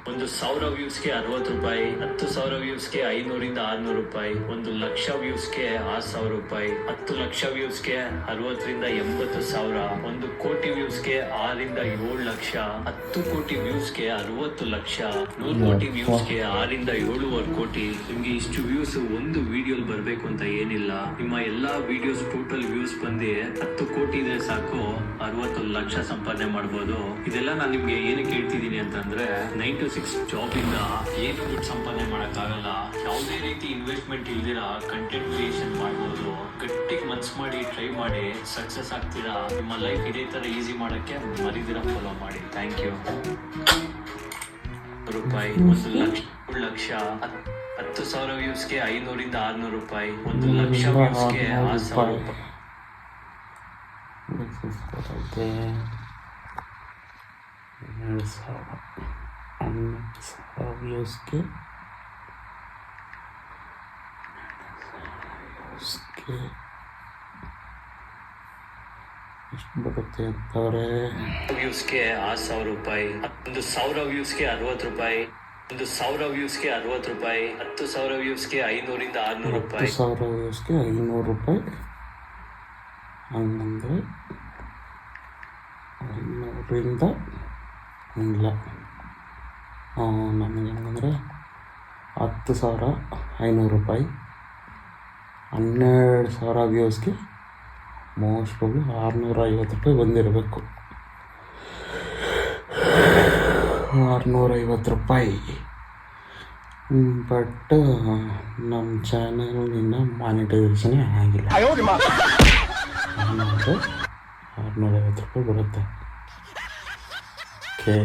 1,000 ವ್ಯೂಸ್ಗೆ 60 ರೂಪಾಯಿ, 10,000 ವ್ಯೂಸ್ಗೆ 500ರಿಂದ 600 ರೂಪಾಯಿ, 1,00,000 ವ್ಯೂಸ್ಗೆ 6,000 ರೂಪಾಯಿ, 10 ಲಕ್ಷ ವ್ಯೂಸ್ಗೆ 60ರಿಂದ 80 ಸಾವಿರ, 1 ಕೋಟಿ ವ್ಯೂಸ್ಗೆ 6ರಿಂದ 7 ಲಕ್ಷ, 10 ಕೋಟಿ ವ್ಯೂಸ್ಗೆ 60 ಲಕ್ಷ, 100 ಕೋಟಿ ವ್ಯೂಸ್ಗೆ 6ರಿಂದ 7.5 ಕೋಟಿ. ನಿಮ್ಗೆ ಇಷ್ಟು ವ್ಯೂಸ್ ಒಂದು ವಿಡಿಯೋಲ್ ಬರ್ಬೇಕು ಅಂತ ಏನಿಲ್ಲ. ನಿಮ್ಮ ಎಲ್ಲಾ ವಿಡಿಯೋಸ್ ಟೋಟಲ್ ವ್ಯೂಸ್ ಬಂದು 10 ಕೋಟಿ ಇದ್ರೆ ಸಾಕು, 60 ಲಕ್ಷ ಸಂಪಾದನೆ ಮಾಡ್ಬೋದು. ಇದೆಲ್ಲ ನಾನು ನಿಮ್ಗೆ ಏನಕ್ಕೆ ಹೇಳ್ತಿದ್ದೀನಿ ಅಂತಂದ್ರೆ 9 to 6 ಜಾಬ್ ಇಂದ ಏನು ದುಡ್ಡು ಸಂಪಾದನೆ ಮಾಡಕ್ಕಾಗಲ್ಲ. ಯಾವುದೇ ರೀತಿ ಇನ್ವೆಸ್ಟ್ಮೆಂಟ್ ಇಲ್ದಿರ ಕಂಟೆಂಟ್ ಕ್ರಿಯೇಷನ್ ಮಾಡ್ಬೋದು. ಗಟ್ಟಿಗೆ ಮನ್ಸು ಮಾಡಿ ಟ್ರೈ ಮಾಡಿ ಸಕ್ಸಸ್ ಆಗ್ತೀರಾ. ನಿಮ್ಮ ಲೈಫ್ ಇದೇ ತರ ಈಸಿ ಮಾಡಕ್ಕೆ ಮರಿದಿರ ಫಾಲೋ ಮಾಡಿ. Thank you. ರೂಪಾಯಿ, 1,00,000, 10,000 ವ್ಯೂಸ್ಗೆ 500ರಿಂದ 600 ರೂಪಾಯಿ, 1,00,000 ವ್ಯೂಸ್ಗೆ 6,000 ರೂಪಾಯಿ. ವ್ಯೂಸ್ಗೆ ಎಷ್ಟು ಬರುತ್ತೆ ಅಂತವ್ರೆ. ವ್ಯೂಸ್ಗೆ 6,000 ರೂಪಾಯಿ, 1,000 ವ್ಯೂಸ್ಗೆ 60 ರೂಪಾಯಿ, 1,000 ವ್ಯೂಸ್ಗೆ 60 ರೂಪಾಯಿ, 10,000 ವ್ಯೂಸ್ಗೆ 500ರಿಂದ 600 ರೂಪಾಯಿ, 10,000 ವ್ಯೂಸ್ಗೆ 500 ರೂಪಾಯಿ. ಹಂಗಂದ್ರೆ 500ರಿಂದ ಇಲ್ಲ, ನಮಗೆ ಹೆಂಗಂದರೆ 10,500 ರೂಪಾಯಿ, 12,000 ವ್ಯೂಸ್ಗೆ ಮೋಸ್ಟ್ಲಿ 650 ರೂಪಾಯಿ ಬಂದಿರಬೇಕು. 650 ರೂಪಾಯಿ. ಬಟ್ ನಮ್ಮ ಚಾನಲ್ ಇನ್ನೂ ಮಾನಿಟೈಸೇಷನೇ ಆಗಿಲ್ಲ. 650 ರೂಪಾಯಿ ಬರುತ್ತೆ. ಓಕೆ,